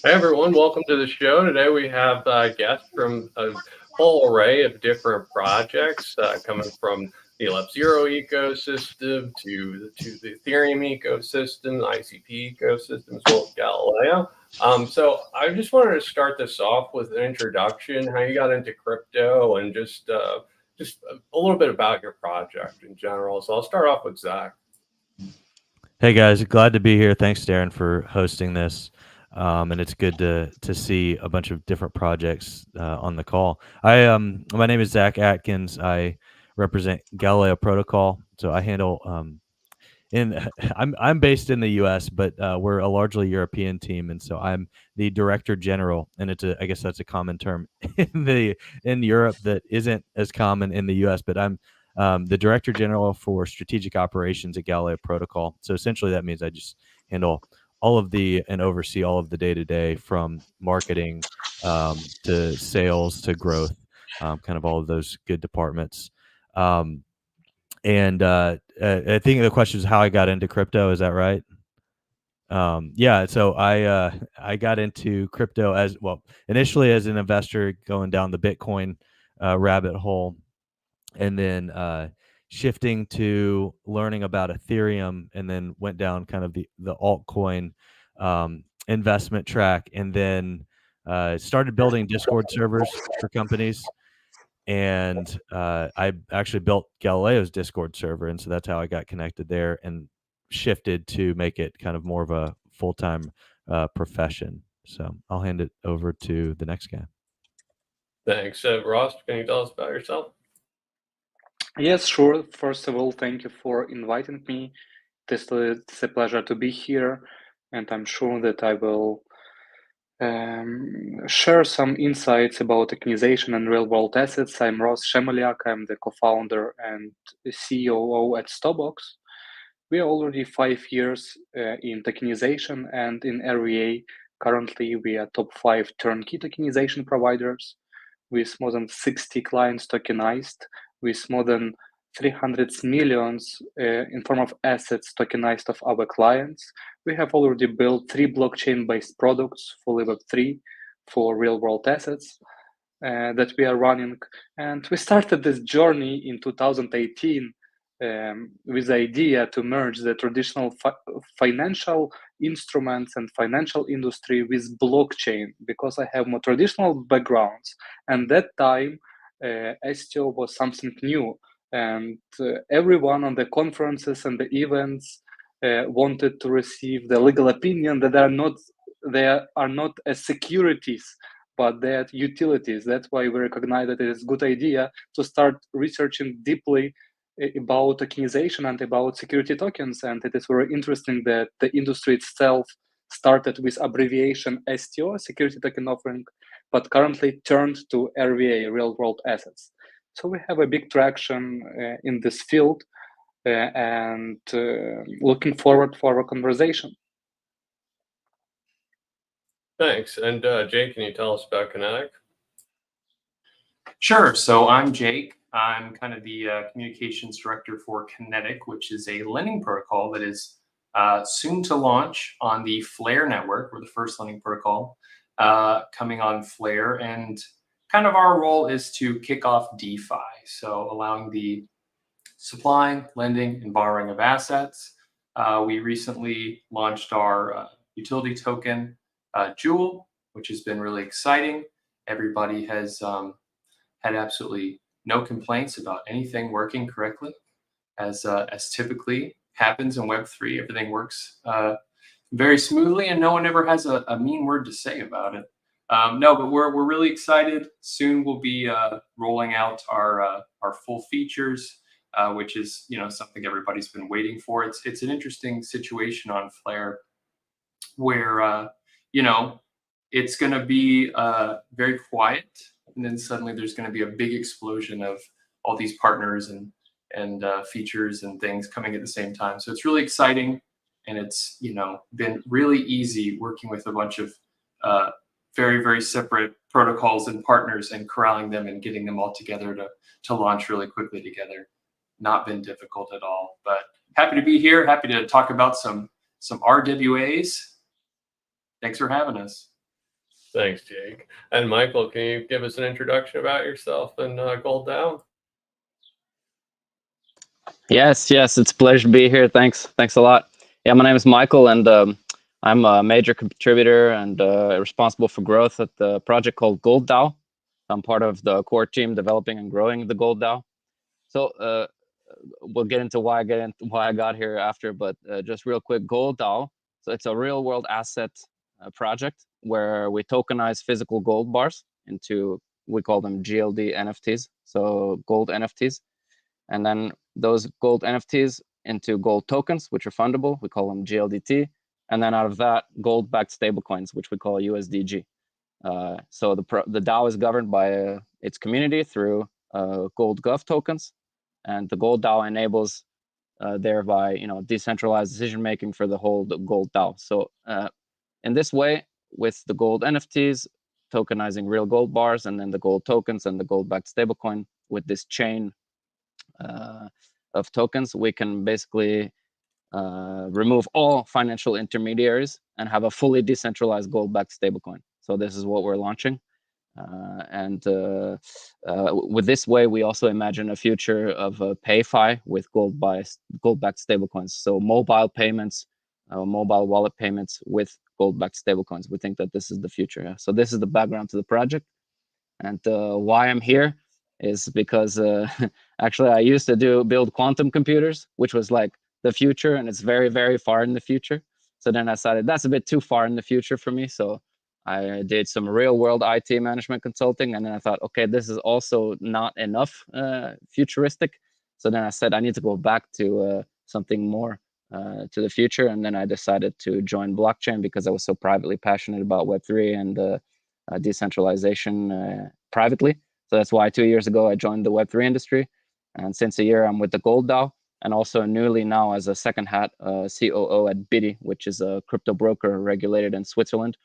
Hey everyone, welcome to the show. Today we have guests from a whole array of different projects coming from the Lab Zero ecosystem to the Ethereum ecosystem, the ICP ecosystem, as well as Galileo. So I just wanted to start this off with an introduction, how you got into crypto, and just a little bit about your project in general. So I'll start off with Zach. Hey guys, glad to be here. Thanks, Darren, for hosting this. And it's good to see a bunch of different projects on the call. My name is Zach Atkins. I represent Galileo Protocol. So I handle in I'm based in the U.S., but we're a largely European team, and so I'm the director general. And I guess that's a common term in Europe that isn't as common in the U.S. But I'm the director general for strategic operations at Galileo Protocol. So essentially, that means I just handle all of the and oversee all of the day to day from marketing to sales to growth, kind of all of those good departments. Um, and I think the question is how I got into crypto. Is that right? Yeah. So I got into crypto as well initially as an investor, going down the Bitcoin rabbit hole, and then shifting to learning about Ethereum, and then went down kind of the altcoin investment track, and then started building Discord servers for companies, and I actually built Galileo's Discord server, and so that's how I got connected there and shifted to make it kind of more of a full time profession. So I'll hand it over to the next guy. Thanks. Ross, can you tell us about yourself? Yes, sure. First of all, thank you for inviting me. It's a pleasure to be here, and I'm sure that I will share some insights about tokenization and real-world assets. I'm Ross Shemoliak. I'm the co-founder and COO at Stobox. We are already 5 years in tokenization and in RVA. Currently, we are top 5 turnkey tokenization providers with more than 60 clients tokenized, with more than 300 millions in form of assets tokenized of our clients. We have already built 3 blockchain-based products for Web3 for real-world assets that we are running. And we started this journey in 2018 with the idea to merge the traditional financial instruments and financial industry with blockchain, because I have more traditional backgrounds. And that time, STO was something new, and everyone on the conferences and the events wanted to receive the legal opinion that they are not as securities, but they are utilities. That's why we recognize that it is a good idea to start researching deeply about tokenization and about security tokens. And it is very interesting that the industry itself started with abbreviation STO, security token offering, but currently turned to RVA, real world assets. So we have a big traction in this field, and looking forward for our conversation. Thanks. And Jake, can you tell us about Kinetic? Sure. So I'm Jake. I'm kind of the communications director for Kinetic, which is a lending protocol that is soon to launch on the Flare network. We're the first lending protocol coming on Flare. And kind of our role is to kick off DeFi. So allowing the supplying, lending, and borrowing of assets. We recently launched our utility token, Jewel, which has been really exciting. Everybody has had absolutely no complaints about anything working correctly, as typically happens in Web3. Everything works very smoothly, and no one ever has a mean word to say about it. No, but we're really excited. Soon we'll be rolling out our full features, which is something everybody's been waiting for. It's an interesting situation on Flare, where it's going to be very quiet, and then suddenly there's going to be a big explosion of all these partners and features and things coming at the same time. So it's really exciting, and it's been really easy working with a bunch of very, very separate protocols and partners and corralling them and getting them all together to launch really quickly together. Not been difficult at all, but happy to be here. Happy to talk about some RWAs. Thanks for having us. Thanks, Jake. And Michael, can you give us an introduction about yourself and Gold Down? Yes, it's a pleasure to be here. Thanks a lot. Yeah, my name is Michael, and I'm a major contributor and responsible for growth at the project called Gold DAO. I'm part of the core team developing and growing the Gold DAO. So we'll get into why I got here after, but just real quick, Gold DAO. So it's a real world asset project where we tokenize physical gold bars into, we call them GLD NFTs, so gold NFTs. And then those gold NFTs into gold tokens, which are fundable. We call them GLDT. And then out of that, gold-backed stablecoins, which we call USDG. So the DAO is governed by its community through gold gov tokens, and the gold DAO enables thereby decentralized decision making for the whole gold DAO. So in this way, with the gold NFTs, tokenizing real gold bars, and then the gold tokens and the gold-backed stablecoin with this chain of tokens, we can basically remove all financial intermediaries and have a fully decentralized gold-backed stablecoin. So this is what we're launching. And with this way, we also imagine a future of PayFi with gold-backed stablecoins. So mobile payments, mobile wallet payments with gold-backed stablecoins. We think that this is the future. Yeah? So this is the background to the project. And why I'm here is because actually I used to build quantum computers, which was like the future, and it's very, very far in the future. So then I decided that's a bit too far in the future for me. So I did some real world IT management consulting, and then I thought, okay, this is also not enough futuristic. So then I said I need to go back to something more to the future. And then I decided to join blockchain because I was so privately passionate about Web3 and decentralization privately. So that's why 2 years ago I joined the Web3 industry. And since a year, I'm with the Gold DAO, and also newly now as a second hat COO at Biddy, which is a crypto broker regulated in Switzerland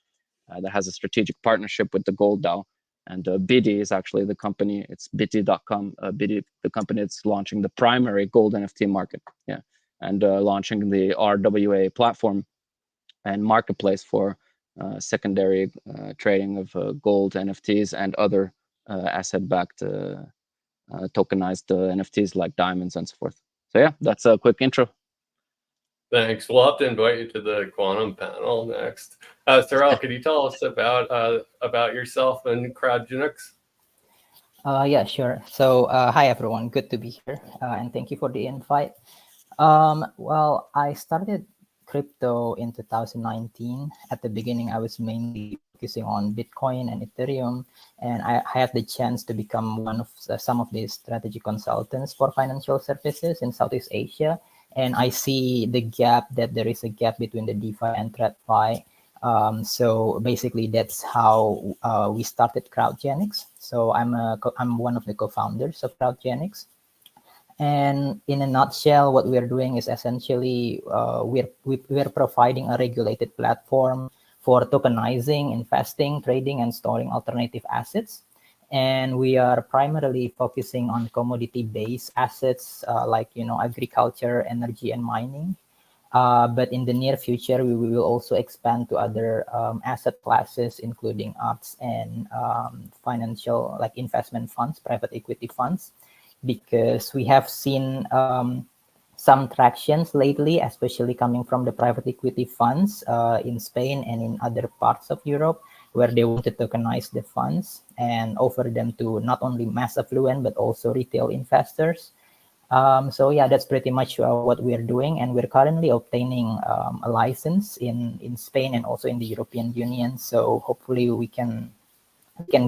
that has a strategic partnership with the Gold DAO. And Biddy is actually the company, it's Bitty.com, Biddy, the company that's launching the primary gold NFT market. Yeah, and launching the RWA platform and marketplace for secondary trading of gold NFTs and other asset-backed tokenized NFTs like diamonds and so forth. So yeah, that's a quick intro. Thanks. We'll have to invite you to the quantum panel next. Sorrel, could you tell us about yourself and CrowdGenix? Yeah, sure. So hi, everyone. Good to be here. And thank you for the invite. Well, I started crypto in 2019. At the beginning, I was mainly focusing on Bitcoin and Ethereum, and I had the chance to become one of some of the strategy consultants for financial services in Southeast Asia. And I see the gap, that there is a gap between the DeFi and TradFi. So basically, that's how we started CrowdGenix. So I'm one of the co-founders of CrowdGenix. And in a nutshell, what we're doing is essentially we're providing a regulated platform for tokenizing, investing, trading, and storing alternative assets. And we are primarily focusing on commodity-based assets like agriculture, energy, and mining. But in the near future, we will also expand to other asset classes, including arts and financial, like investment funds, private equity funds, because we have seen some tractions lately, especially coming from the private equity funds in Spain and in other parts of Europe, where they want to tokenize the funds and offer them to not only mass affluent, but also retail investors. So yeah, that's pretty much what we're doing. And we're currently obtaining a license in Spain and also in the European Union. So hopefully we can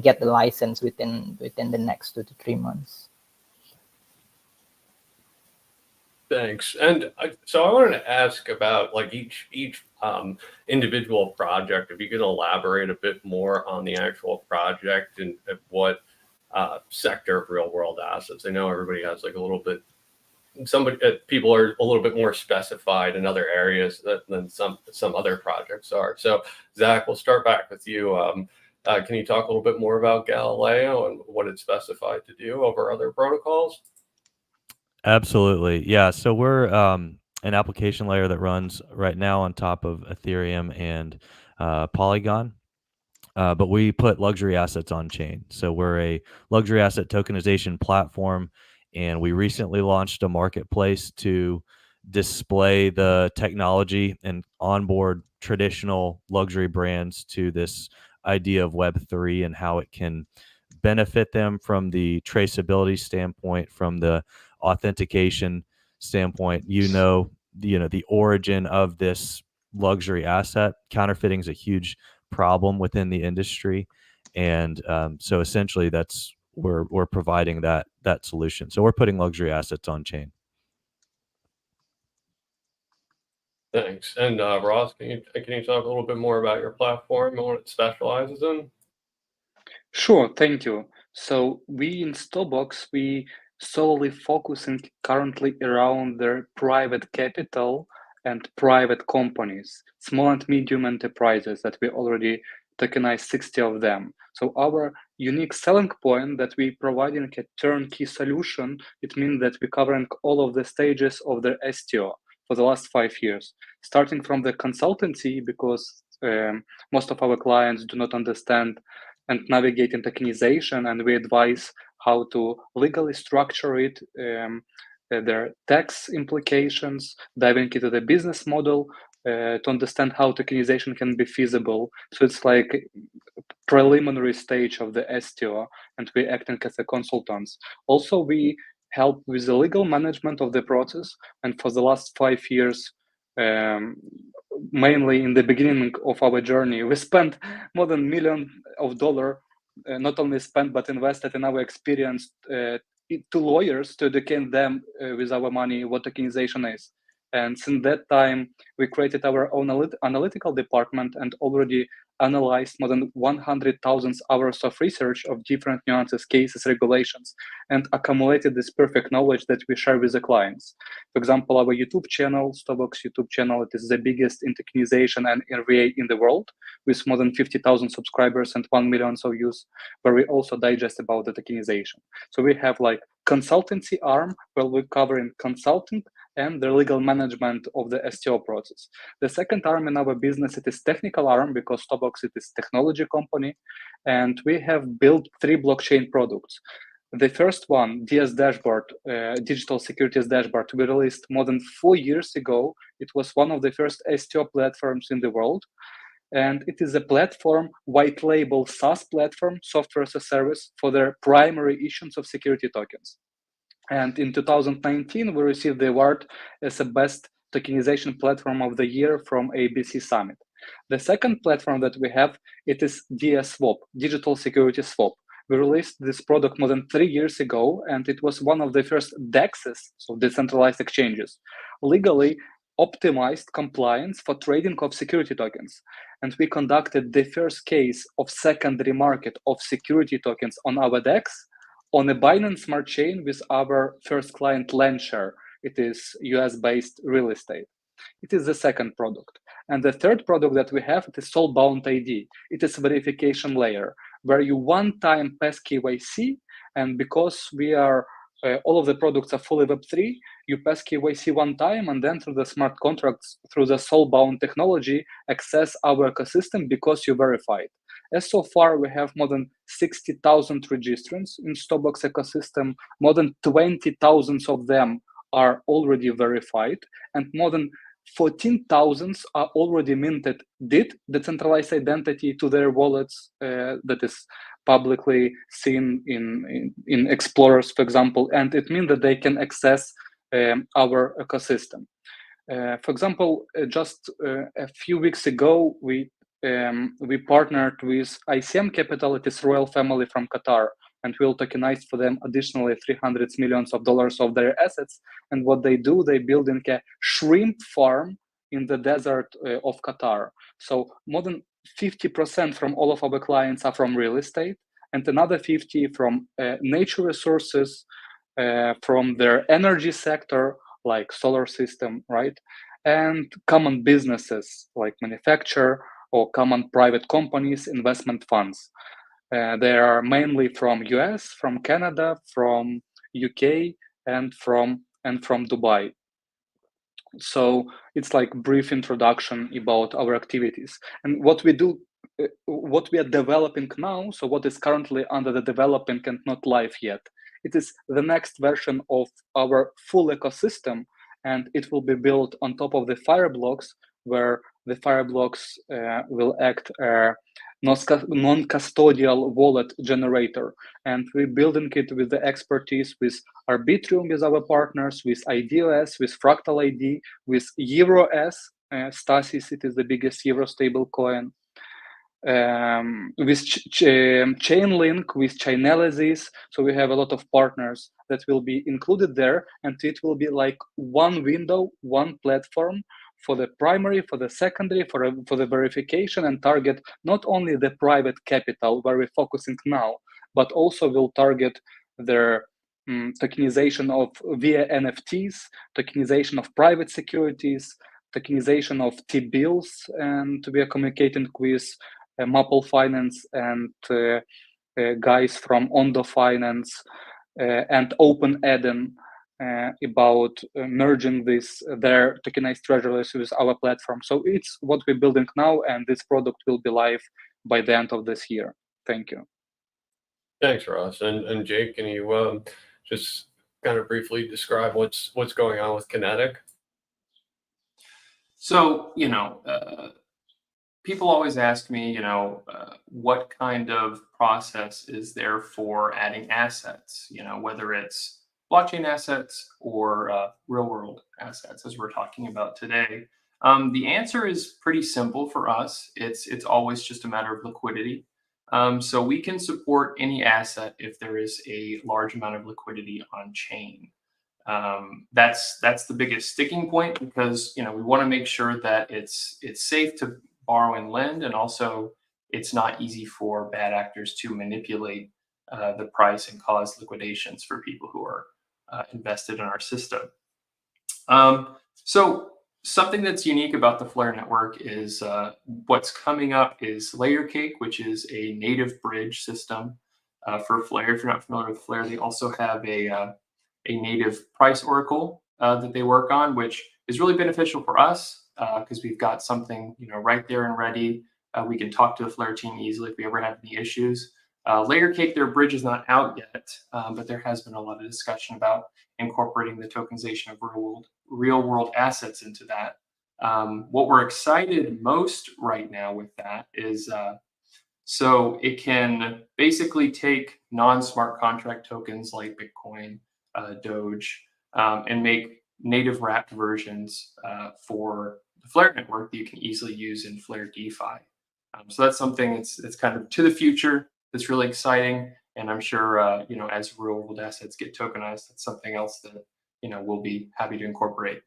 get the license within the next 2 to 3 months. Thanks. And so I wanted to ask about like each individual project. If you could elaborate a bit more on the actual project and what sector of real world assets. I know everybody has like a little bit. People are a little bit more specified in other areas than some other projects are. So Zach, we'll start back with you. Can you talk a little bit more about Galileo and what it's specified to do over other protocols? Absolutely. Yeah. So we're an application layer that runs right now on top of Ethereum and Polygon. but we put luxury assets on chain. So we're a luxury asset tokenization platform, and we recently launched a marketplace to display the technology and onboard traditional luxury brands to this idea of Web3 and how it can benefit them from the traceability standpoint, from the authentication standpoint. The origin of this luxury asset. Counterfeiting is a huge problem within the industry, and so essentially we're providing that solution. So we're putting luxury assets on chain. Thanks. And Ross, can you talk a little bit more about your platform and what it specializes in? Sure, thank you. So we in Stobox, we solely focusing currently around their private capital and private companies, small and medium enterprises that we already tokenized 60 of them. So our unique selling point that we providing a turnkey solution, it means that we're covering all of the stages of their STO for the last 5 years, starting from the consultancy, because most of our clients do not understand and navigate in tokenization, and we advise how to legally structure it, their tax implications, diving into the business model to understand how tokenization can be feasible. So it's like preliminary stage of the STO, and we're acting as a consultants. Also, we help with the legal management of the process, and for the last 5 years, mainly in the beginning of our journey, we spent more than $1 million, not only spent but invested in our experience to lawyers to educate them with our money what tokenization is. And since that time, we created our own analytical department and already analyzed more than 100,000 hours of research of different nuances, cases, regulations, and accumulated this perfect knowledge that we share with the clients. For example, our YouTube channel, Stobox YouTube channel, it is the biggest in tokenization and RVA in the world, with more than 50,000 subscribers and 1 million views, where we also digest about the tokenization. So we have like consultancy arm where we're covering consulting and the legal management of the STO process. The second arm in our business, it is technical arm, because Stobox, it is technology company, and we have built 3 blockchain products. The first one, DS Dashboard, Digital Securities Dashboard, we released more than 4 years ago. It was one of the first STO platforms in the world. And it is a platform, white label SaaS platform, software as a service, for their primary issuance of security tokens. And in 2019, we received the award as the best tokenization platform of the year from ABC Summit. The second platform that we have, it is DS Swap, Digital Security Swap. We released this product more than 3 years ago, and it was one of the first DEXs, so decentralized exchanges, legally optimized compliance for trading of security tokens. And we conducted the first case of secondary market of security tokens on our DEX on a Binance Smart Chain with our first client, Landshare. It is US-based real estate. It is the second product. And the third product that we have, it is Soulbound ID. It is a verification layer where you one-time pass KYC, and because we are all of the products are fully Web3, you pass KYC one time, and then through the smart contracts, through the Soulbound technology, access our ecosystem because you verified. As so far, we have more than 60,000 registrants in Stobox ecosystem. More than 20,000 of them are already verified, and more than 14,000 are already minted DID, decentralized identity, to their wallets that is publicly seen in Explorers, for example, and it means that they can access our ecosystem. For example, just a few weeks ago, we partnered with ICM Capital, it is royal family from Qatar, and we'll tokenize for them additionally $300 million of their assets. And what they do, they build in a shrimp farm in the desert of Qatar. So more than 50% from all of our clients are from real estate, and another 50 from nature resources, from their energy sector, like solar system, right? And common businesses like manufacture or common private companies, investment funds. They are mainly from US, from Canada, from UK, and from Dubai. So it's like brief introduction about our activities. And what we do what we are developing now, so what is currently under the developing and not live yet, it is the next version of our full ecosystem, and it will be built on top of the Fireblocks, where the Fireblocks will act non-custodial wallet generator. And we're building it with the expertise with Arbitrum, with our partners, with IDOS, with Fractal ID, with EuroS. Stasis, it is the biggest Euro stable coin. With Chainlink, with Chainalysis. So we have a lot of partners that will be included there, and it will be like one window, one platform for the primary, for the secondary, for the verification, and target not only the private capital where we're focusing now, but also will target their tokenization of via NFTs, tokenization of private securities, tokenization of T-bills, and we are communicating with Maple Finance and guys from Ondo Finance and Open Eden about merging their tokenized treasuries with our platform. So it's what we're building now, and this product will be live by the end of this year. Thank you. Thanks, Ross. And Jake, can you just kind of briefly describe what's going on with Kinetic? So, people always ask me, what kind of process is there for adding assets, whether it's blockchain assets or real world assets, as we're talking about today. The answer is pretty simple for us. It's always just a matter of liquidity. So we can support any asset if there is a large amount of liquidity on chain. That's the biggest sticking point, because we want to make sure that it's safe to borrow and lend, and also it's not easy for bad actors to manipulate the price and cause liquidations for people who are invested in our system. So something that's unique about the Flare network is what's coming up is Layer Cake, which is a native bridge system for Flare. If you're not familiar with Flare, they also have a native price oracle that they work on, which is really beneficial for us because we've got something right there and ready. We can talk to the Flare team easily if we ever have any issues. Layer Cake, their bridge is not out yet, but there has been a lot of discussion about incorporating the tokenization of real world assets into that. What we're excited most right now with that is so it can basically take non-smart contract tokens like Bitcoin, Doge, and make native wrapped versions for the Flare network that you can easily use in Flare DeFi. So that's something that's kind of to the future. That's really exciting, and I'm sure as real world assets get tokenized, that's something else that we'll be happy to incorporate.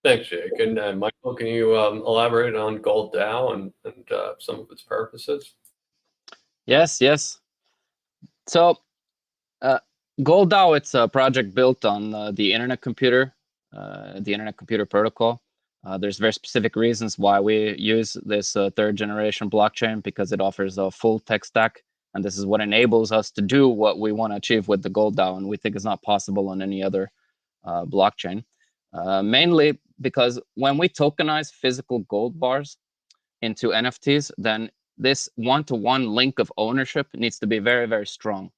Thanks, Jake. And Michael, can you elaborate on Gold DAO and some of its purposes? Yes. So Gold DAO, it's a project built on the Internet Computer Protocol. There's very specific reasons why we use this third generation blockchain, because it offers a full tech stack, and this is what enables us to do what we want to achieve with the Gold DAO, and we think is not possible on any other blockchain. Mainly because when we tokenize physical gold bars into NFTs, then this one-to-one link of ownership needs to be very, very strong.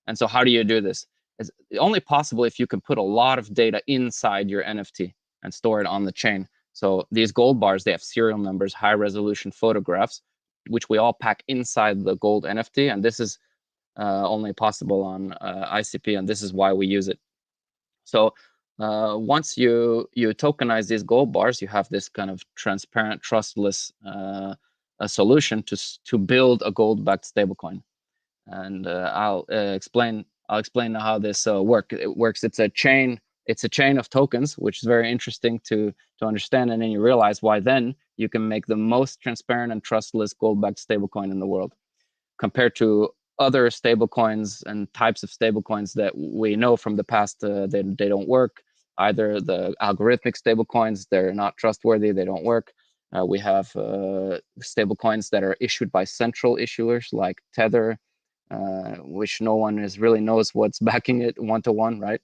And so how do you do this? It's only possible if you can put a lot of data inside your NFT and store it on the chain. So these gold bars, they have serial numbers, high resolution photographs, which we all pack inside the gold NFT. And this is only possible on ICP, and this is why we use it. So once you tokenize these gold bars, you have this kind of transparent, trustless solution to build a gold-backed stablecoin. And I'll explain how this works. It's a chain of tokens, which is very interesting to understand, and then you realize why then you can make the most transparent and trustless gold-backed stablecoin in the world, compared to other stablecoins and types of stablecoins that we know from the past. They don't work. Either the algorithmic stablecoins, they're not trustworthy, they don't work. We have stablecoins that are issued by central issuers like Tether, which no one really knows what's backing it one-to-one, right?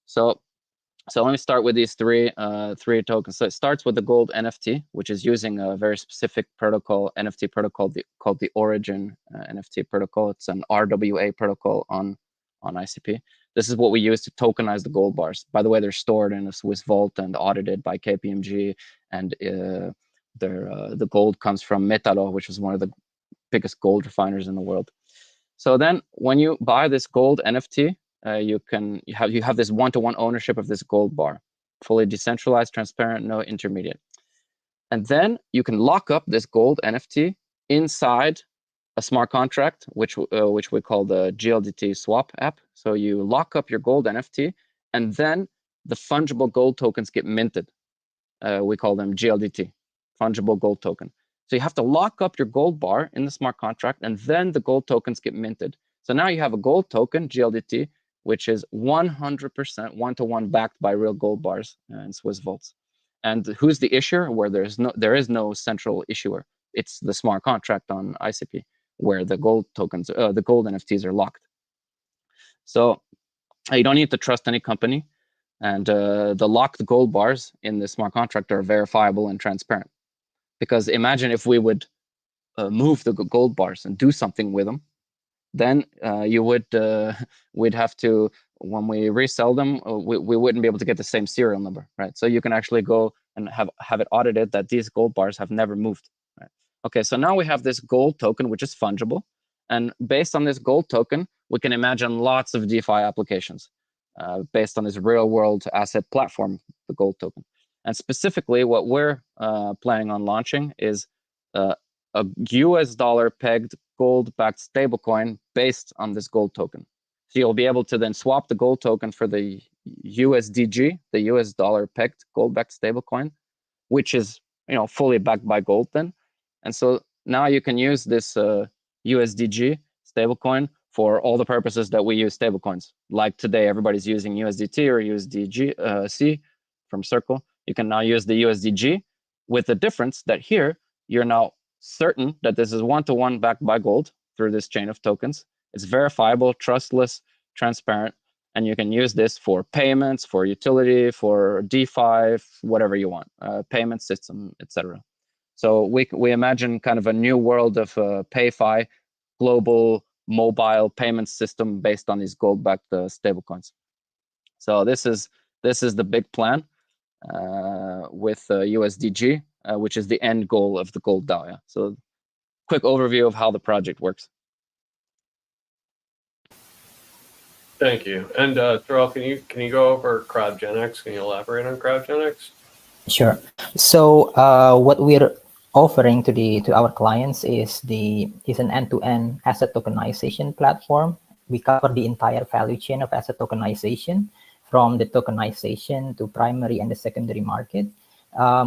So So let me start with these three tokens. So it starts with the gold NFT, which is using a very specific protocol, NFT protocol called the Origin NFT protocol. It's an RWA protocol on ICP. This is what we use to tokenize the gold bars. By the way, they're stored in a Swiss vault and audited by KPMG. And the gold comes from Metalo, which is one of the biggest gold refiners in the world. So then when you buy this gold NFT, you have this one-to-one ownership of this gold bar, fully decentralized, transparent, no intermediate. And then you can lock up this gold NFT inside a smart contract, which we call the GLDT swap app. So you lock up your gold NFT, and then the fungible gold tokens get minted. We call them GLDT, fungible gold token. So you have to lock up your gold bar in the smart contract, and then the gold tokens get minted. So now you have a gold token, GLDT, which is 100% one-to-one backed by real gold bars in Swiss vaults. And who's the issuer? Where there is no central issuer. It's the smart contract on ICP, where the gold tokens, the gold NFTs are locked. So you don't need to trust any company. And the locked gold bars in the smart contract are verifiable and transparent. Because imagine if we would move the gold bars and do something with them, then we'd have to, when we resell them, we wouldn't be able to get the same serial number, right? So you can actually go and have it audited that these gold bars have never moved, right? Okay, so now we have this gold token, which is fungible. And based on this gold token, we can imagine lots of DeFi applications based on this real world asset platform, the gold token. And specifically, what we're planning on launching is a US dollar pegged gold-backed stablecoin based on this gold token. So you'll be able to then swap the gold token for the USDG, the US dollar pegged gold-backed stablecoin, which is fully backed by gold then. And so now you can use this USDG stablecoin for all the purposes that we use stablecoins. Like today, everybody's using USDT or USDC from Circle. You can now use the USDG with the difference that here, you're now certain that this is one-to-one backed by gold through this chain of tokens. It's verifiable, trustless, transparent, and you can use this for payments, for utility, for DeFi, whatever you want, payment system, etc. So we imagine kind of a new world of PayFi, global mobile payment system based on these gold-backed stablecoins. So this is the big plan with USDG, which is the end goal of the gold DAO. Yeah. So quick overview of how the project works. Thank you. And Terrell, can you go over CrowdGenX? Can you elaborate on CrowdGenX? Sure. So what we're offering to our clients is an end-to-end asset tokenization platform. We cover the entire value chain of asset tokenization, from the tokenization to primary and the secondary market.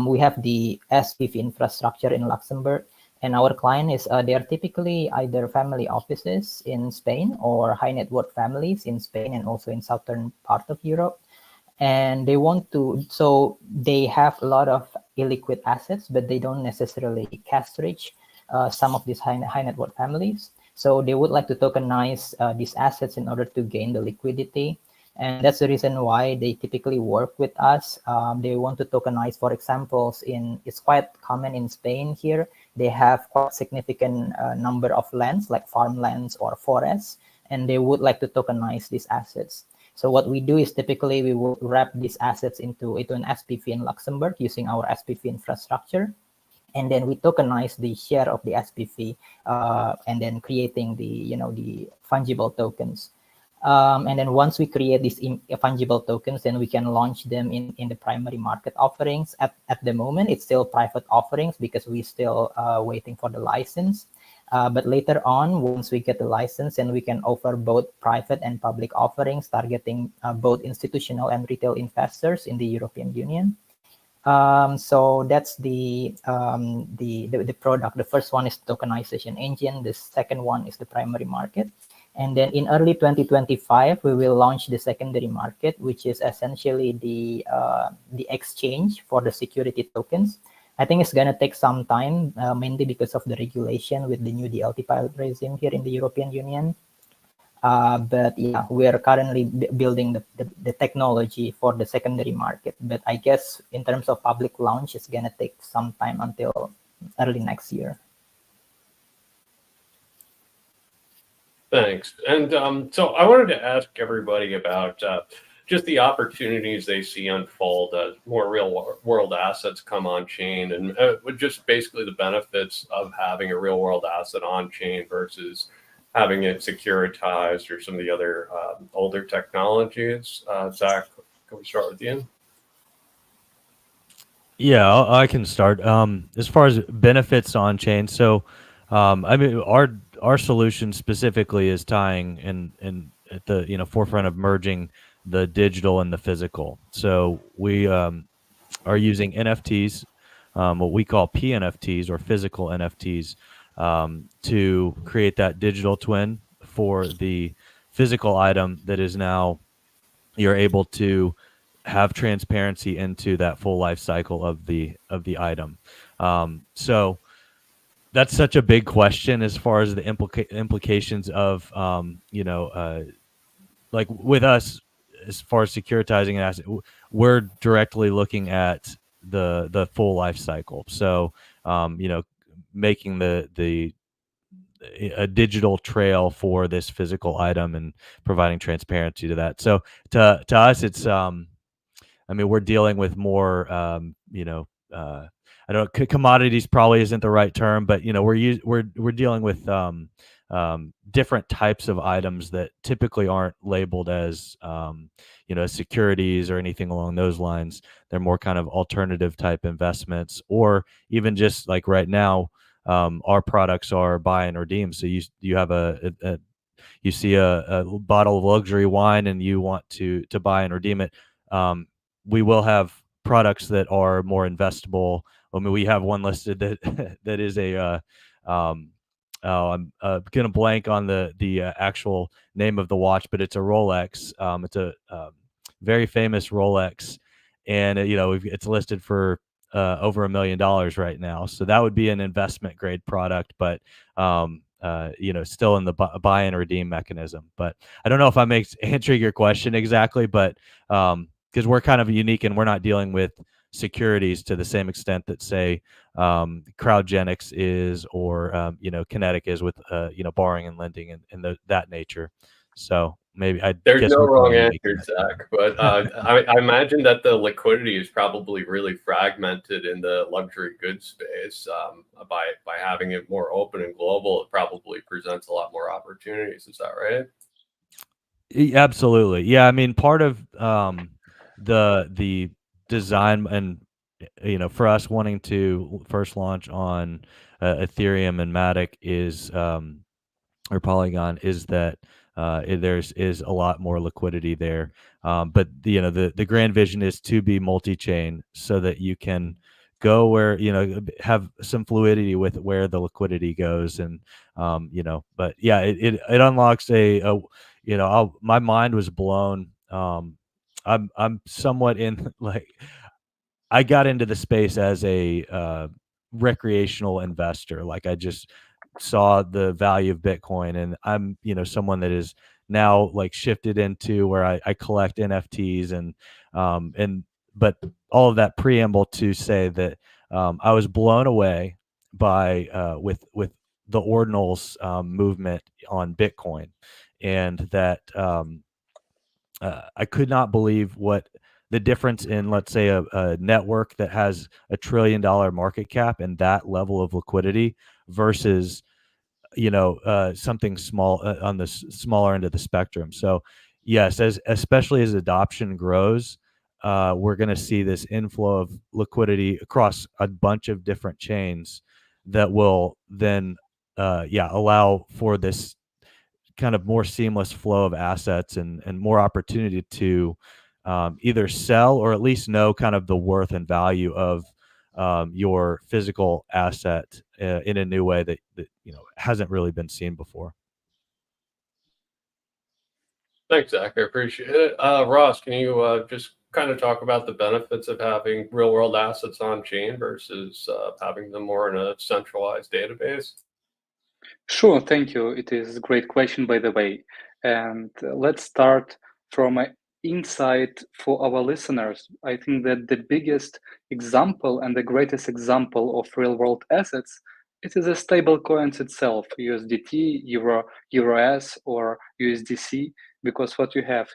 We have the SPV infrastructure in Luxembourg, and our client is they are typically either family offices in Spain or high net worth families in Spain and also in southern part of Europe. And they want to, so they have a lot of illiquid assets, but they don't necessarily cash rich some of these high net worth families. So they would like to tokenize these assets in order to gain the liquidity. And that's the reason why they typically work with us. They want to tokenize, for example, it's quite common in Spain here. They have quite significant number of lands, like farmlands or forests, and they would like to tokenize these assets. So what we do is typically we will wrap these assets into an SPV in Luxembourg using our SPV infrastructure. And then we tokenize the share of the SPV and then creating the fungible tokens. And then once we create these fungible tokens, then we can launch them in the primary market offerings. At the moment, it's still private offerings because we're still waiting for the license. But later on, once we get the license, then we can offer both private and public offerings, targeting both institutional and retail investors in the European Union. So that's the product. The first one is tokenization engine. The second one is the primary market. And then in early 2025, we will launch the secondary market, which is essentially the exchange for the security tokens. I think it's going to take some time, mainly because of the regulation with the new DLT pilot regime here in the European Union. But yeah, we are currently building the technology for the secondary market. But I guess in terms of public launch, it's gonna take some time until early next year. Thanks. And so I wanted to ask everybody about just the opportunities they see unfold as more real world assets come on chain, and just basically the benefits of having a real world asset on chain versus having it securitized or some of the other older technologies. Zach, can we start with you? Yeah, I can start. As far as benefits on chain, so I mean, our solution specifically is tying and at the forefront of merging the digital and the physical. So we are using NFTs, what we call PNFTs or physical NFTs, to create that digital twin for the physical item that is now you're able to have transparency into that full life cycle of the item. So that's such a big question as far as the implications of like with us as far as securitizing an asset. We're directly looking at the full life cycle. So making a digital trail for this physical item and providing transparency to that. So to us, it's I mean, we're dealing with more I don't know, commodities probably isn't the right term, but we're dealing with different types of items that typically aren't labeled as securities or anything along those lines. They're more kind of alternative type investments, or even just like right now, our products are buy and redeem. So you have you see a bottle of luxury wine and you want to buy and redeem it. We will have products that are more investable. I mean, we have one listed that that is a I'm gonna blank on the actual name of the watch, but it's a Rolex. It's a very famous Rolex, and it's listed for over $1 million right now. So that would be an investment grade product, but still in the buy and redeem mechanism. But I don't know if I'm answering your question exactly, but because we're kind of unique and we're not dealing with securities to the same extent that say CrowdGenics is, or Kinetic is with borrowing and lending and that nature. So maybe There's guess no we're wrong unique answer, Zach, but I imagine that the liquidity is probably really fragmented in the luxury goods space. By having it more open and global, it probably presents a lot more opportunities. Is that right? Absolutely. Yeah. I mean, part of the design and for us wanting to first launch on Ethereum and Matic is or Polygon is that there's a lot more liquidity there. But the grand vision is to be multi-chain so that you can go where have some fluidity with where the liquidity goes, and but yeah, it unlocks my mind was blown. I'm somewhat in like I got into the space as a recreational investor. Like I just saw the value of Bitcoin, and I'm someone that is now like shifted into where I collect NFTs and but all of that preamble to say that I was blown away by with the ordinals movement on Bitcoin, and that I could not believe what the difference in, let's say, a network that has $1 trillion market cap and that level of liquidity versus something small on the smaller end of the spectrum. So yes, especially as adoption grows, we're going to see this inflow of liquidity across a bunch of different chains that will then allow for this kind of more seamless flow of assets and more opportunity to either sell or at least know kind of the worth and value of your physical asset in a new way that hasn't really been seen before. Thanks, Zach. I appreciate it. Ross, can you just kind of talk about the benefits of having real world assets on chain versus having them more in a centralized database? Sure, thank you. It is a great question, by the way. And let's start from an insight for our listeners. I think that the biggest example and the greatest example of real-world assets, it is a stable coins itself, USDT, EURS, or USDC, because what you have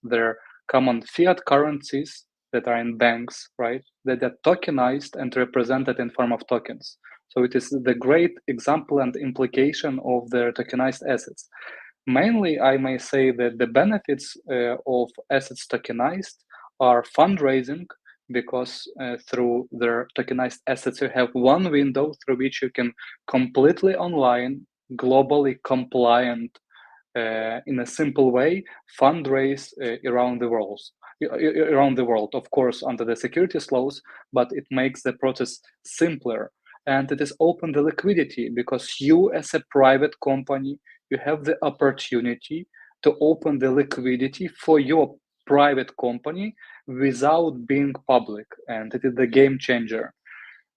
their common fiat currencies that are in banks, right? That are tokenized and represented in form of tokens. So it is the great example and implication of the tokenized assets. Mainly, I may say that the benefits of assets tokenized are fundraising, because through their tokenized assets, you have one window through which you can completely online, globally compliant, in a simple way, fundraise around the world. Around the world, of course, under the securities laws, but it makes the process simpler, and it is open the liquidity, because you, as a private company, you have the opportunity to open the liquidity for your private company without being public, and it is the game changer.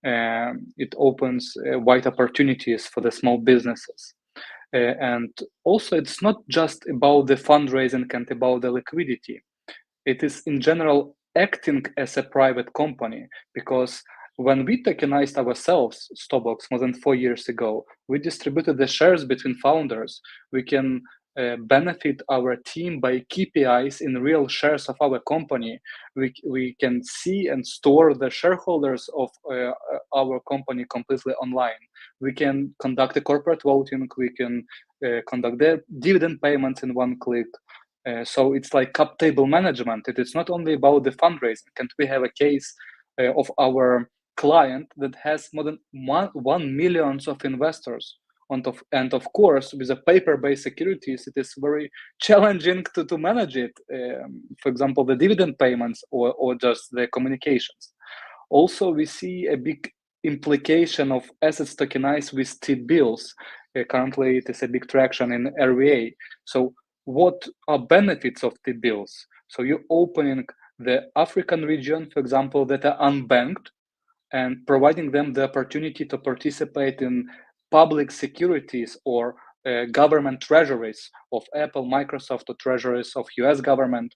It opens wide opportunities for the small businesses. And also, it's not just about the fundraising and about the liquidity. It is in general acting as a private company, because when we tokenized ourselves, Stobox, more than 4 years ago, we distributed the shares between founders. We can benefit our team by KPIs in real shares of our company. We can see and store the shareholders of our company completely online. We can conduct a corporate voting. We can conduct the dividend payments in one click. So it's like cap table management. It is not only about the fundraising. And we have a case of our client that has more than 1 million of investors. And of course, with a paper-based securities, it is very challenging to manage it. For example, the dividend payments or just the communications. Also, we see a big implication of assets tokenized with T-bills. Currently, it is a big traction in RVA. So what are benefits of T-bills? So you're opening the African region, for example, that are unbanked, and providing them the opportunity to participate in public securities or government treasuries of Apple, Microsoft, or treasuries of US government,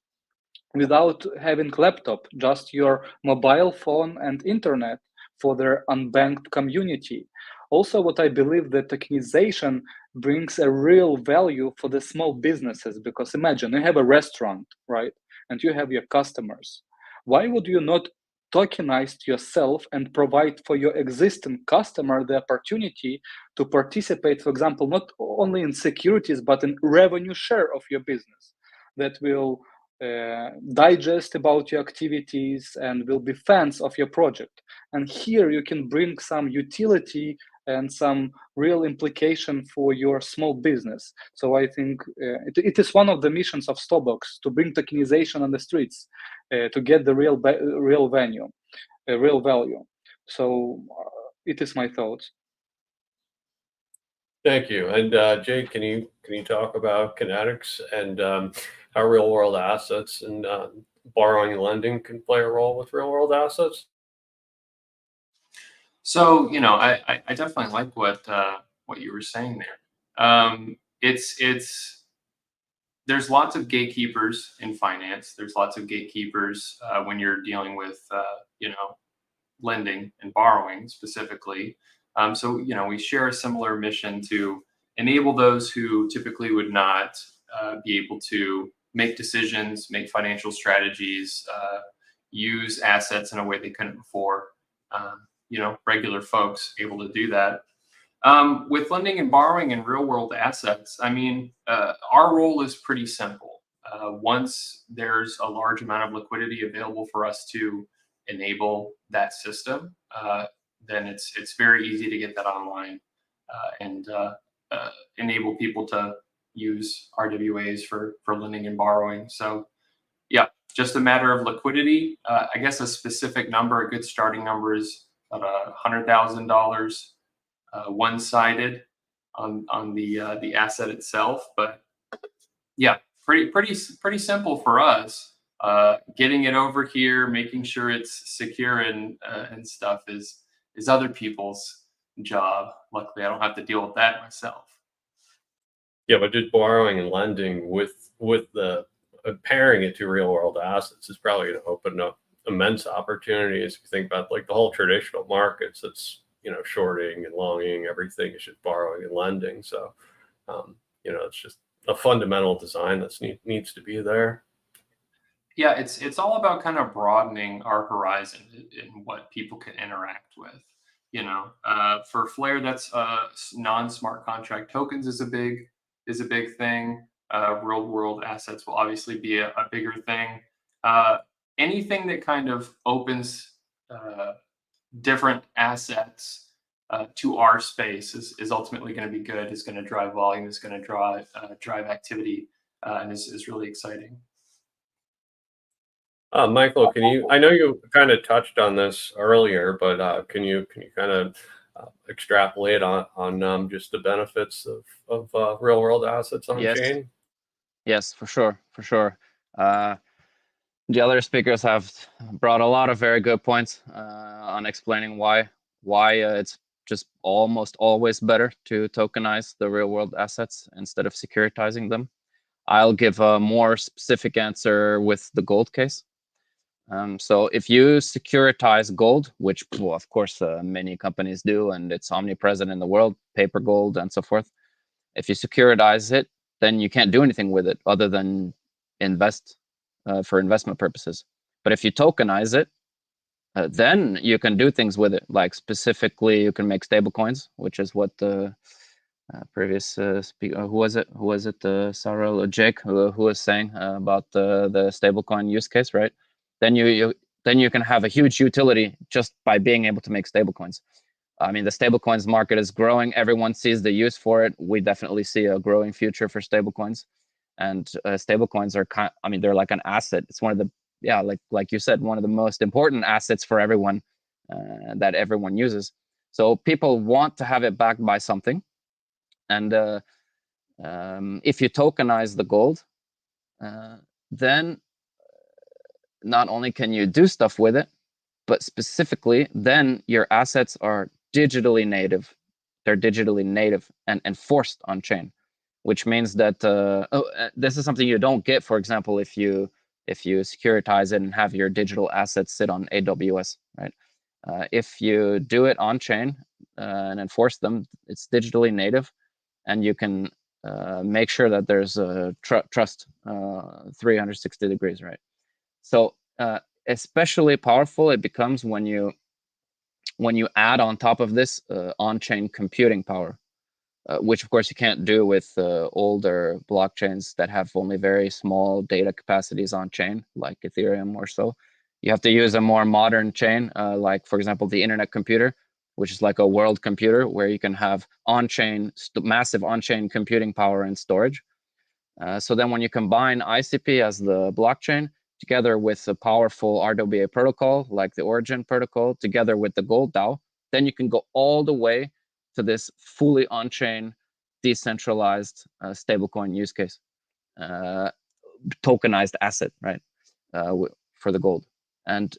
without having laptop, just your mobile phone and internet for their unbanked community. Also, what I believe that tokenization brings a real value for the small businesses, because imagine you have a restaurant, right? And you have your customers. Why would you not tokenize yourself and provide for your existing customer the opportunity to participate, for example, not only in securities, but in revenue share of your business that will digest about your activities and will be fans of your project. And here you can bring some utility and some real implication for your small business. So I think it is one of the missions of Stobox to bring tokenization on the streets to get the real value. So it is my thoughts. Thank you. And Jake, can you talk about kinetics and how real world assets and borrowing and lending can play a role with real world assets? So, I definitely like what you were saying there. There's lots of gatekeepers in finance. There's lots of gatekeepers when you're dealing with lending and borrowing specifically. So we share a similar mission to enable those who typically would not be able to make decisions, make financial strategies, use assets in a way they couldn't before. Regular folks able to do that. With lending and borrowing and real world assets, our role is pretty simple. Once there's a large amount of liquidity available for us to enable that system, then it's very easy to get that online and enable people to use RWAs for lending and borrowing. So yeah, just a matter of liquidity. I guess a specific number, a good starting number is about $100,000 one-sided on the asset itself. But yeah, pretty simple for us. Getting it over here, making sure it's secure and stuff is other people's job. Luckily, I don't have to deal with that myself. Yeah, but just borrowing and lending with the pairing it to real world assets is probably going to open up immense opportunities. If you think about like the whole traditional markets, it's, you know, shorting and longing, everything is just borrowing and lending. So, you know, it's just a fundamental design that's needs to be there. Yeah, it's all about kind of broadening our horizon in what people can interact with. You know, for Flare, that's non-smart contract tokens is a big thing. Real world assets will obviously be a bigger thing. Anything that kind of opens different assets to our space is ultimately going to be good. Is going to drive volume. Is going to drive activity, and is really exciting. Michael, can you? I know you kind of touched on this earlier, but can you kind of extrapolate on just the benefits of real world assets on Yes. chain? Yes, for sure, for sure. The other speakers have brought a lot of very good points on explaining why it's just almost always better to tokenize the real world assets instead of securitizing them. I'll give a more specific answer with the gold case. So if you securitize gold, which well, of course many companies do, and it's omnipresent in the world, paper gold and so forth. If you securitize it, then you can't do anything with it other than invest for investment purposes. But if you tokenize it, then you can do things with it. Like specifically, you can make stablecoins, which is what the previous speaker, who was it? Sarah or Jake, who was saying about the stablecoin use case, right? Then you can have a huge utility just by being able to make stablecoins. I mean, the stablecoins market is growing. Everyone sees the use for it. We definitely see a growing future for stablecoins, and stablecoins are they're like an asset. It's one of the like you said, one of the most important assets for everyone that everyone uses. So people want to have it backed by something, and if you tokenize the gold, then not only can you do stuff with it, but specifically, then your assets are digitally native. They're digitally native and enforced on chain, which means that this is something you don't get, for example, if you securitize it and have your digital assets sit on AWS, right? If you do it on chain and enforce them, it's digitally native, and you can make sure that there's a trust 360 degrees, right? So especially powerful it becomes when you add on top of this on-chain computing power, which of course you can't do with older blockchains that have only very small data capacities on chain, like Ethereum or so. You have to use a more modern chain, like for example the internet computer, which is like a world computer where you can have on-chain massive on-chain computing power and storage. So then when you combine ICP as the blockchain together with a powerful RWA protocol like the Origin protocol, together with the Gold DAO, then you can go all the way to this fully on-chain decentralized stablecoin use case, tokenized asset, right, for the gold. And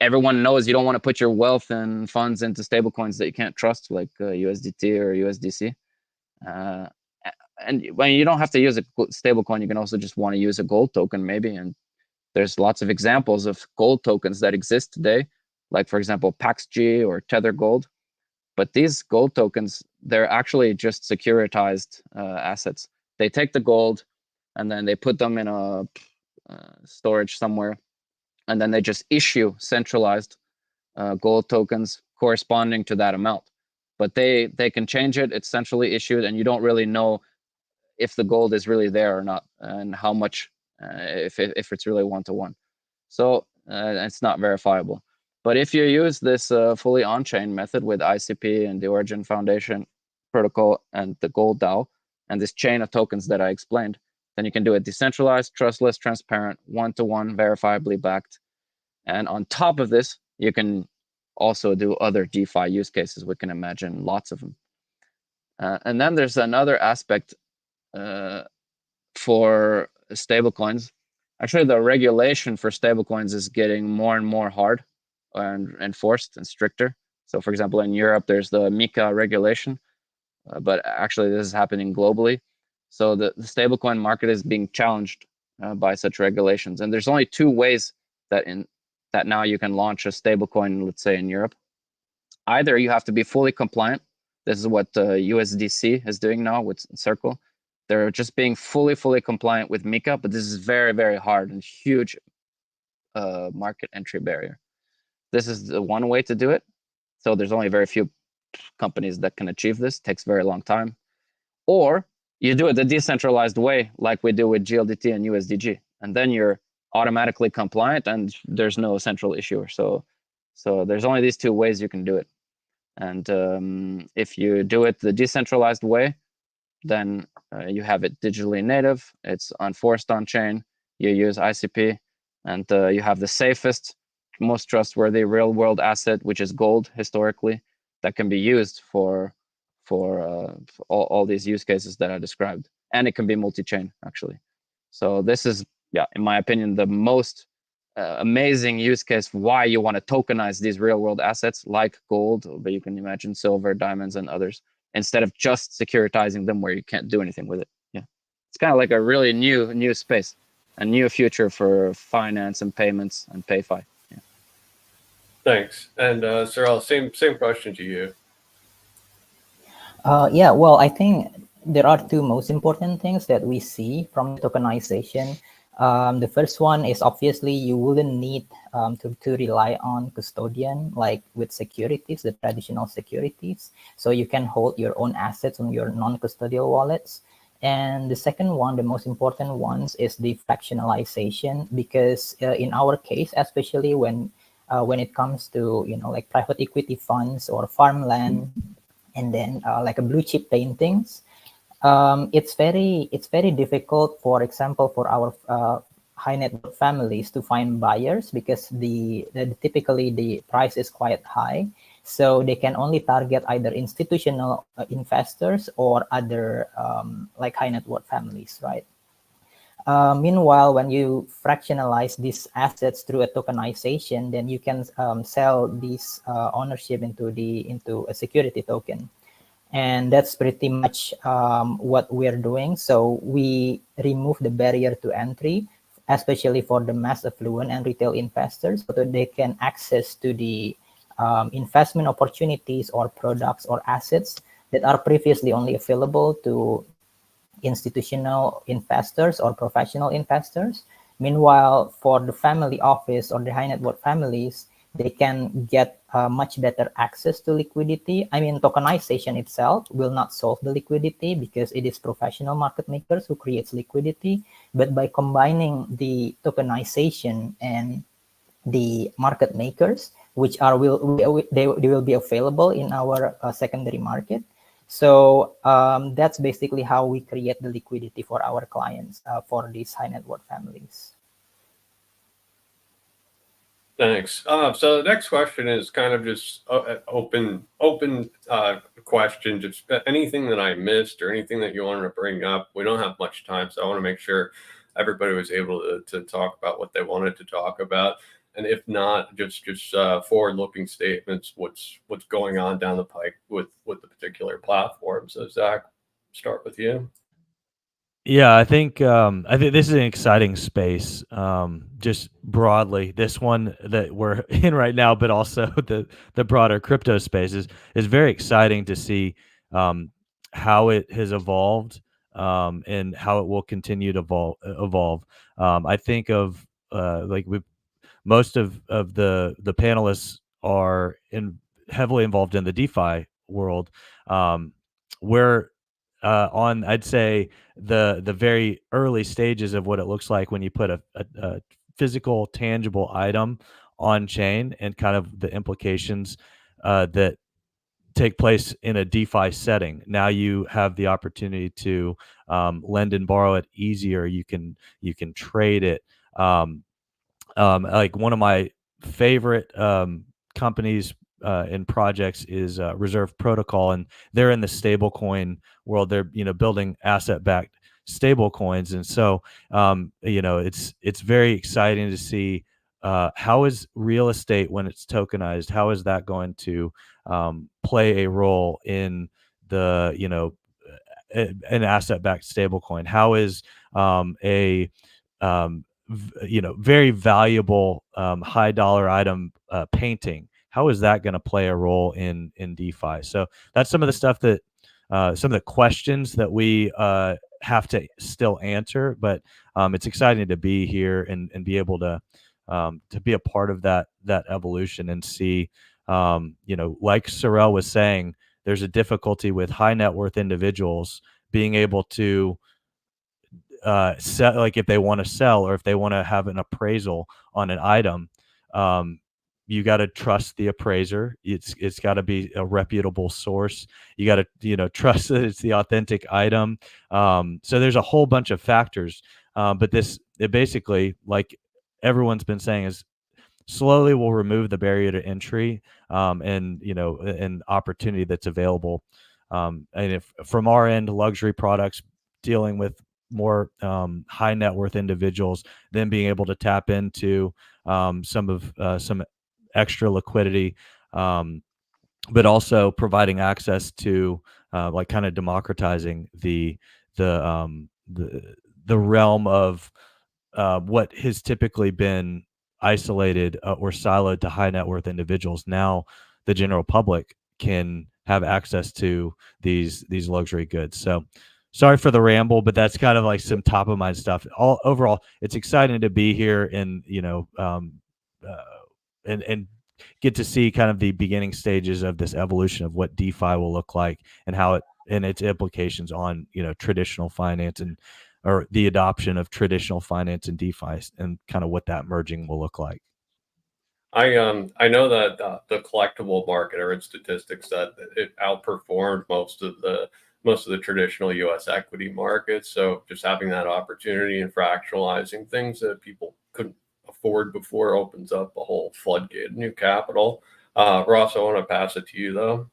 everyone knows you don't want to put your wealth and funds into stablecoins that you can't trust, like USDT or USDC. And when you don't have to use a stablecoin, you can also just want to use a gold token maybe. And there's lots of examples of gold tokens that exist today, like for example, PaxG or Tether Gold. But these gold tokens, they're actually just securitized assets. They take the gold and then they put them in a storage somewhere, and then they just issue centralized gold tokens corresponding to that amount. But they can change it. It's centrally issued, and you don't really know if the gold is really there or not, and how much, if it's really one-to-one. So it's not verifiable. But if you use this fully on-chain method with ICP and the Origin Foundation protocol and the Gold DAO and this chain of tokens that I explained, then you can do it decentralized, trustless, transparent, one-to-one, verifiably backed. And on top of this, you can also do other DeFi use cases. We can imagine lots of them. And then there's another aspect for stablecoins. Actually, the regulation for stablecoins is getting more and more hard and enforced and stricter. So, for example, in Europe, there's the MiCA regulation, but actually this is happening globally. So the stablecoin market is being challenged by such regulations, and there's only two ways that now you can launch a stablecoin, let's say in Europe. Either you have to be fully compliant. This is what USDC is doing now with Circle. They're just being fully compliant with MiCA, but this is very, very hard and huge market entry barrier. This is the one way to do it. So there's only very few companies that can achieve this. It takes a very long time. Or you do it the decentralized way, like we do with GLDT and USDG, and then you're automatically compliant and there's no central issuer. So there's only these two ways you can do it. And if you do it the decentralized way, then you have it digitally native, it's unforced on chain, you use ICP, and you have the safest, most trustworthy real world asset, which is gold historically, that can be used for all these use cases that I described. And it can be multi-chain, actually. So this is, yeah, in my opinion, the most amazing use case why you want to tokenize these real world assets like gold, but you can imagine silver, diamonds, and others, instead of just securitizing them where you can't do anything with it. Yeah, it's kind of like a really new space, a new future for finance and payments and PayFi. Yeah. Thanks. And Cyril, same question to you. Yeah, well, I think there are two most important things that we see from tokenization. The first one is obviously you wouldn't need to rely on custodian like with securities, the traditional securities. So you can hold your own assets on your non-custodial wallets. And the second one, the most important ones, is the fractionalization, because in our case, especially when it comes to like private equity funds or farmland, and then like a blue chip paintings, it's very difficult, for example, for our high net worth families to find buyers, because typically the price is quite high. So they can only target either institutional investors or other like high net worth families, right? Meanwhile, when you fractionalize these assets through a tokenization, then you can sell this ownership into a security token. And that's pretty much what we're doing. So we remove the barrier to entry, especially for the mass affluent and retail investors, so that they can access to the investment opportunities or products or assets that are previously only available to institutional investors or professional investors. Meanwhile, for the family office or the high net worth families, they can get much better access to liquidity. I mean, tokenization itself will not solve the liquidity because it is professional market makers who creates liquidity. But by combining the tokenization and the market makers, which they will be available in our secondary market. So that's basically how we create the liquidity for our clients, for these high net worth families. Thanks. So the next question is kind of just open question, just anything that I missed or anything that you wanted to bring up. We don't have much time, so I want to make sure everybody was able to talk about what they wanted to talk about. And if not, just forward-looking statements, what's going on down the pike with the particular platform. So Zach, start with you. Yeah, I think this is an exciting space. Just broadly, this one that we're in right now, but also the broader crypto space is very exciting to see how it has evolved and how it will continue to evolve. I think of like most of the panelists are heavily involved in the DeFi world. We're on, I'd say, the very early stages of what it looks like when you put a physical, tangible item on chain, and kind of the implications that take place in a DeFi setting. Now you have the opportunity to lend and borrow it easier. You can trade it. Like one of my favorite companies and projects is Reserve Protocol, and they're in the stablecoin world. They're building asset-backed stablecoins, and so it's very exciting to see how is real estate when it's tokenized. How is that going to play a role in the an asset-backed stablecoin? How is a very valuable high dollar item painting? How is that going to play a role in DeFi? So that's some of the stuff that some of the questions that we have to still answer. But it's exciting to be here and be able to be a part of that evolution and see, like Sorel was saying, there's a difficulty with high net worth individuals being able to sell, like if they want to sell or if they want to have an appraisal on an item. You got to trust the appraiser. It's got to be a reputable source. You got to trust that it's the authentic item. So there's a whole bunch of factors. But it basically, like everyone's been saying, is slowly will remove the barrier to entry and an opportunity that's available. And if from our end, luxury products dealing with more high net worth individuals, then being able to tap into some extra liquidity, but also providing access to like kind of democratizing the realm of what has typically been isolated or siloed to high net worth individuals. Now the general public can have access to these luxury goods. So sorry for the ramble, but that's kind of like some top of mind stuff. Overall, it's exciting to be here and and get to see kind of the beginning stages of this evolution of what DeFi will look like and how it and its implications on traditional finance or the adoption of traditional finance and DeFi and kind of what that merging will look like. I know that the collectible market, I read statistics that it outperformed most of the traditional U.S. equity markets. So just having that opportunity and fractionalizing things that people couldn't afford before opens up a whole floodgate of new capital. Ross, I want to pass it to you though.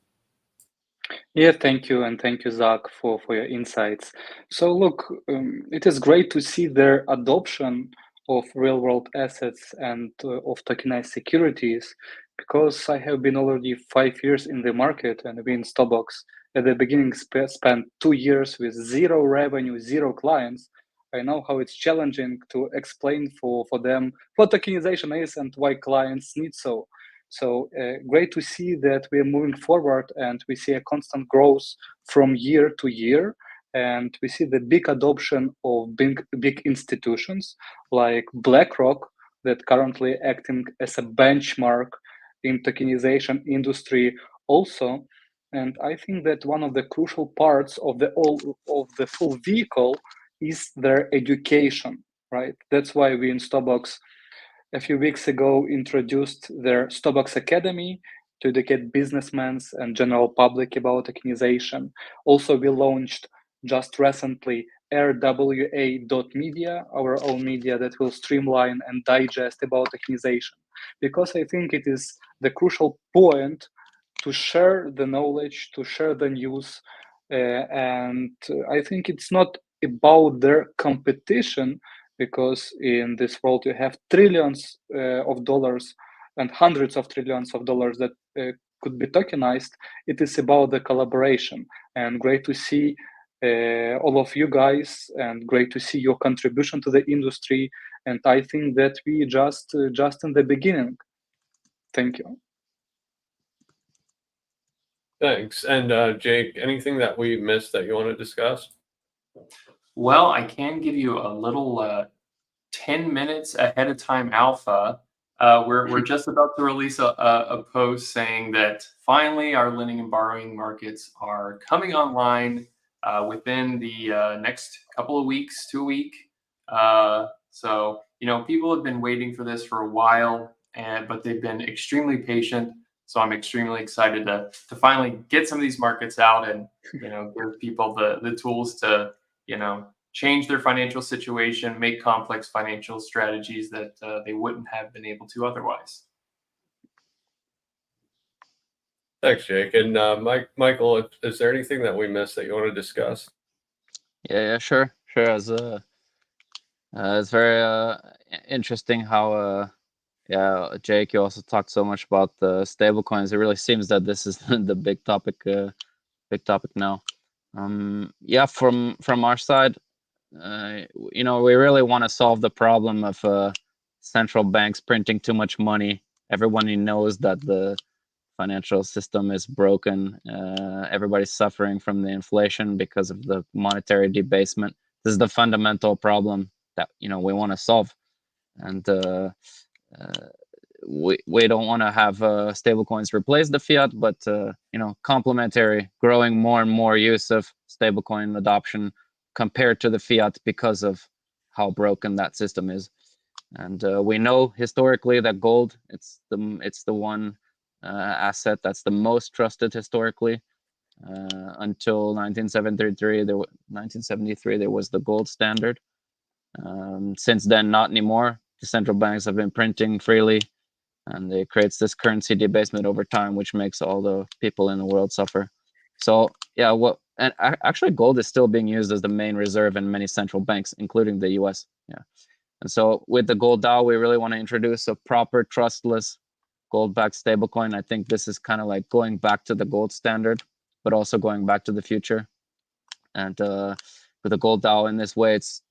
Yeah, thank you. And thank you, Zach, for your insights. So look, it is great to see their adoption of real world assets and of tokenized securities, because I have been already 5 years in the market and been in Starbucks. At the beginning, spent 2 years with zero revenue, zero clients. I know how it's challenging to explain for them what tokenization is and why clients need so. So great to see that we are moving forward and we see a constant growth from year to year. And we see the big adoption of big institutions like BlackRock that currently acting as a benchmark in tokenization industry also. And I think that one of the crucial parts of the full vehicle is their education, right? That's why we in Starbucks a few weeks ago introduced their Starbucks Academy to educate businessmen and general public about tokenization. Also, we launched just recently rwa.media, our own media that will streamline and digest about tokenization, because I think it is the crucial point to share the knowledge, to share the news, and I think it's not about their competition, because in this world you have trillions of dollars and hundreds of trillions of dollars that could be tokenized. It is about the collaboration, and great to see all of you guys, and great to see your contribution to the industry. And I think that we just in the beginning. Thank you. Thanks. And Jake, anything that we missed that you want to discuss? Well, I can give you a little 10 minutes ahead of time alpha. We're just about to release a post saying that finally our lending and borrowing markets are coming online within the next couple of weeks to a week. So, people have been waiting for this for a while, but they've been extremely patient. So I'm extremely excited to finally get some of these markets out and, give people the tools to, change their financial situation, make complex financial strategies that they wouldn't have been able to otherwise. Thanks, Jake. And Michael, is there anything that we missed that you want to discuss? Yeah, sure. As it's very interesting how Jake, you also talked so much about the stable coins. It really seems that this is the big topic now. Yeah, from our side, we really want to solve the problem of central banks printing too much money. Everyone knows that the financial system is broken. Everybody's suffering from the inflation because of the monetary debasement. This is the fundamental problem that we want to solve, and we don't want to have stablecoins replace the fiat, but complementary, growing more and more use of stablecoin adoption compared to the fiat because of how broken that system is. And we know historically that gold, it's the one asset that's the most trusted historically. Until 1973, 1973, there was the gold standard. Since then, not anymore. The central banks have been printing freely, and it creates this currency debasement over time, which makes all the people in the world suffer. So yeah, and actually gold is still being used as the main reserve in many central banks, including the US. Yeah. And so with the gold DAO, we really want to introduce a proper trustless gold-backed stablecoin. I think this is kind of like going back to the gold standard, but also going back to the future. And with the gold DAO in this way, it's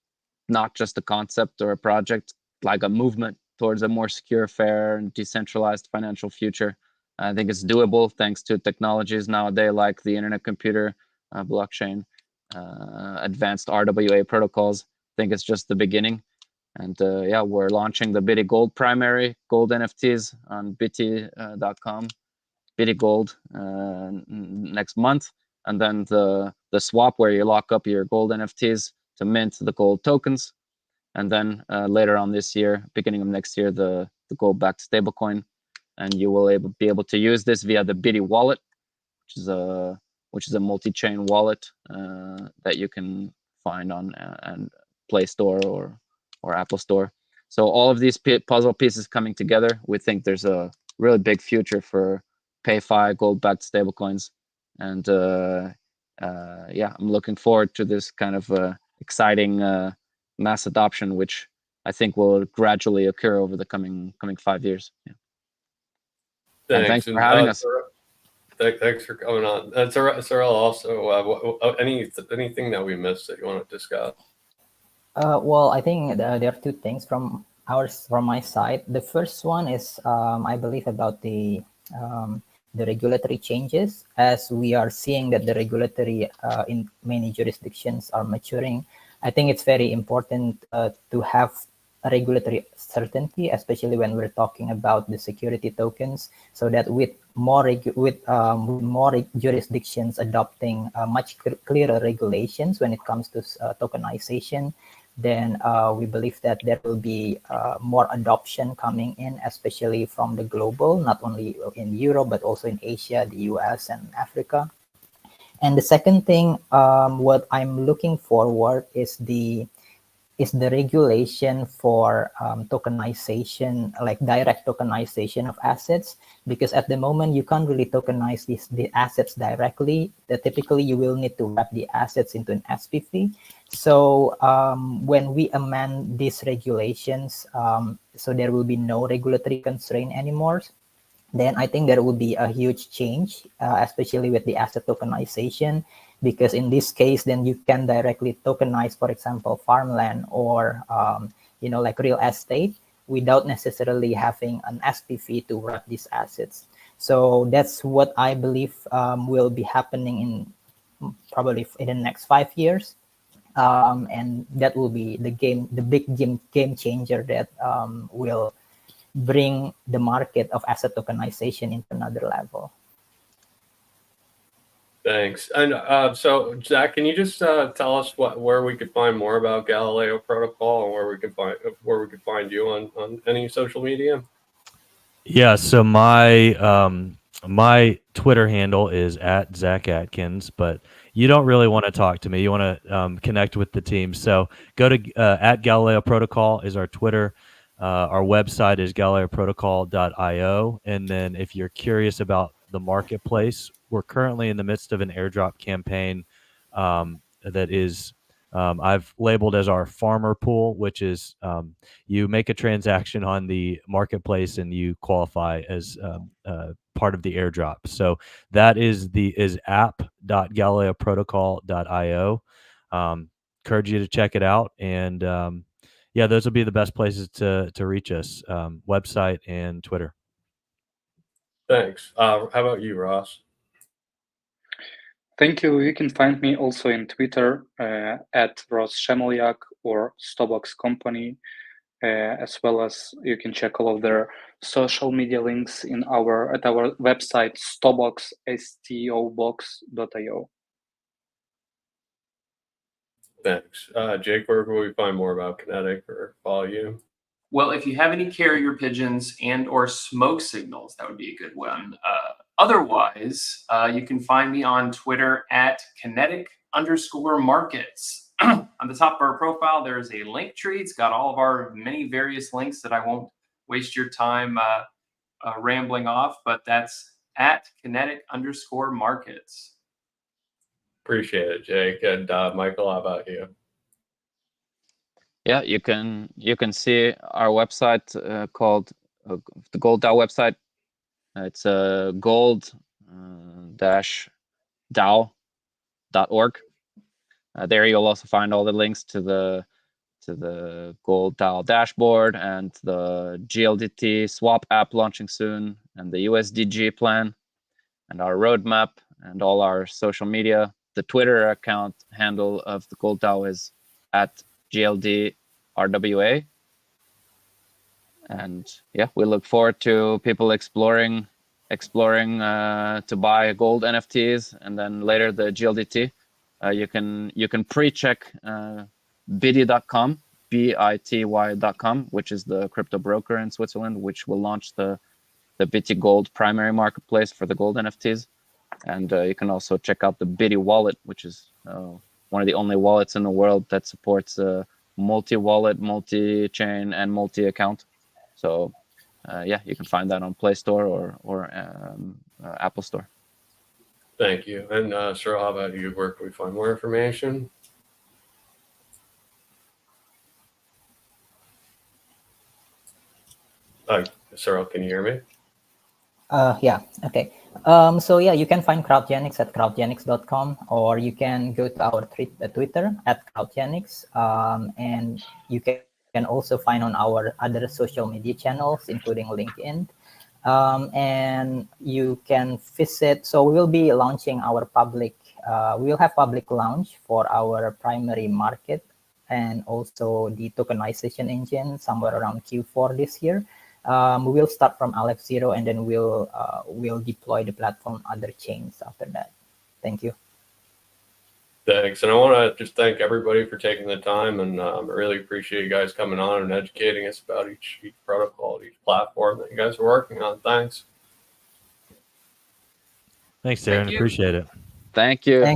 not just a concept or a project, like a movement towards a more secure, fair, and decentralized financial future. I think it's doable thanks to technologies nowadays like the internet computer, blockchain, advanced RWA protocols. I think it's just the beginning. And yeah, we're launching the Bitty Gold primary gold NFTs on bitty.com, Bitty Gold next month. And then the swap where you lock up your gold NFTs to mint the gold tokens. And then later on this year, beginning of next year, the gold-backed stablecoin. And you will be able to use this via the Bitty wallet, which is a multi-chain wallet that you can find on and Play Store or Apple Store. So all of these puzzle pieces coming together, we think there's a really big future for PayFi gold-backed stablecoins. And yeah, I'm looking forward to this kind of exciting mass adoption, which I think will gradually occur over the coming 5 years. Yeah. Thanks for having us. Thanks for coming on. Sorrel, also, anything that we missed that you want to discuss? Well, I think there are two things from my side. The first one is, I believe, about the regulatory changes, as we are seeing that the regulatory in many jurisdictions are maturing. I think it's very important to have a regulatory certainty, especially when we're talking about the security tokens, so that with more jurisdictions adopting much clearer regulations when it comes to tokenization, then we believe that there will be more adoption coming in, especially from the global, not only in Europe, but also in Asia, the US, and Africa. And the second thing, what I'm looking forward is the regulation for tokenization, like direct tokenization of assets, because at the moment you can't really tokenize the assets directly. Typically, you will need to wrap the assets into an SPV. So when we amend these regulations, so there will be no regulatory constraint anymore, then I think there will be a huge change, especially with the asset tokenization, because in this case, then you can directly tokenize, for example, farmland or, like real estate without necessarily having an SPV to wrap these assets. So that's what I believe will be happening in probably in the next 5 years. And that will be the big game changer that will bring the market of asset tokenization into another level. Thanks. And so, Zach, can you just tell us where we could find more about Galileo Protocol and where we could find you on any social media? Yeah. So my Twitter handle is at Zach Atkins, but you don't really want to talk to me. You want to connect with the team. So go to at Galileo Protocol is our Twitter. Our website is galileoprotocol.io. And then if you're curious about the marketplace, we're currently in the midst of an airdrop campaign that is I've labeled as our farmer pool, which is you make a transaction on the marketplace and you qualify as part of the airdrop. So that is app.galileoprotocol.io. Encourage you to check it out, and yeah, those will be the best places to reach us: website and Twitter. Thanks. How about you, Ross? Thank you. You can find me also in Twitter at Ross Shemeliak or Stobox Company, as well as you can check all of their social media links at our website stobox, stobox.io. Thanks. Jake, where can we find more about Kinetic or follow you? Well, if you have any carrier pigeons and or smoke signals, that would be a good one. Otherwise, you can find me on Twitter at kinetic_markets. On the top of our profile, there's a link tree. It's got all of our many various links that I won't waste your time rambling off, but that's at kinetic_markets. Appreciate it, Jake. And Michael, how about you? Yeah, you can see our website called the Gold DAO website. It's gold-dao.org. There you'll also find all the links to the Gold DAO dashboard and the GLDT swap app launching soon, and the USDG plan, and our roadmap, and all our social media. The Twitter account handle of the Gold DAO is at GLDRWA. And yeah, we look forward to people exploring to buy gold NFTs, and then later the GLDT. You can pre-check bity.com, bity.com, which is the crypto broker in Switzerland, which will launch the Bity Gold primary marketplace for the gold NFTs. And you can also check out the Bity wallet, which is one of the only wallets in the world that supports multi-wallet, multi-chain, and multi-account. So yeah, you can find that on Play Store or Apple Store. Thank you. And Cyril, how about you? Where can we find more information? Cyril, can you hear me? Yeah, okay. So yeah, you can find Crowdgenics at crowdgenics.com, or you can go to our Twitter at Crowdgenics, and you can also find on our other social media channels, including LinkedIn. And you can visit, so we will be launching our public, we will have public launch for our primary market and also the tokenization engine somewhere around Q4 this year. We will start from Aleph 0, and then we'll deploy the platform other chains after that. Thank you. Thanks. And I want to just thank everybody for taking the time, and I really appreciate you guys coming on and educating us about each protocol, each platform that you guys are working on. Thanks. Thanks, Darren. Thank you. Appreciate it. Thank you. Thanks.